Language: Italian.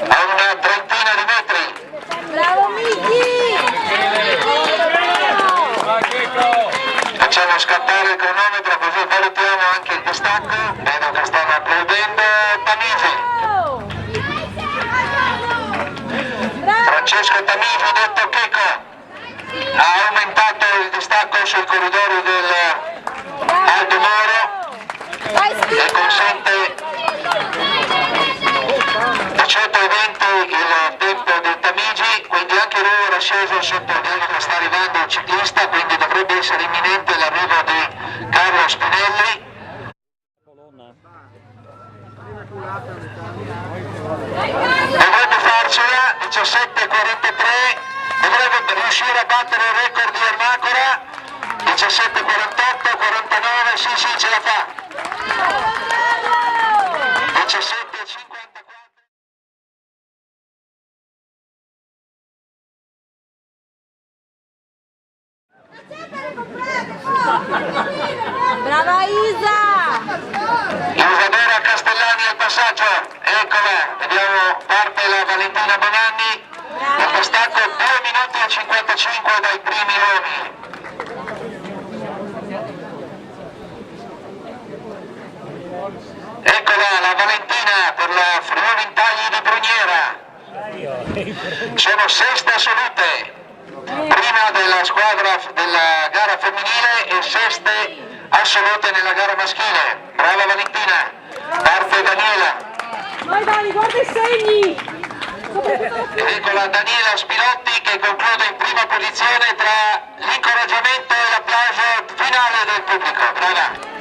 a una trentina di metri. Bravo Miki! Facciamo scattare il cronometro così valutiamo anche il distacco. Vedo che stanno applaudendo Tamigi. Francesco Tamigi, detto Checo, ha aumentato il distacco sul corridoio del Aldo Moro e consente 18:20 il tempo del Tamigi, quindi anche lui era sceso sotto il livello che sta arrivando il ciclista, quindi dovrebbe essere imminente l'arrivo di Carlo Spinelli. Dovrebbe farcela, 17:43, dovrebbe riuscire a battere il record di Ermacora, 17:48, 49, sì ce la fa. 17:54. Brava Isa! Isadora Castellani al passaggio, eccola, vediamo, parte la Valentina Bonanni, il distacco 2 minuti e 55 dai primi uomini. Eccola la Valentina per la Friuli Intagli di Bruniera, sono seste assolute, prima della squadra della gara femminile e seste assolute nella gara maschile. Brava Valentina, parte Daniela. Vai Dani, guarda i segni! Eccola Daniela Spilotti che conclude in prima posizione tra l'incoraggiamento e l'applauso finale del pubblico. Brava.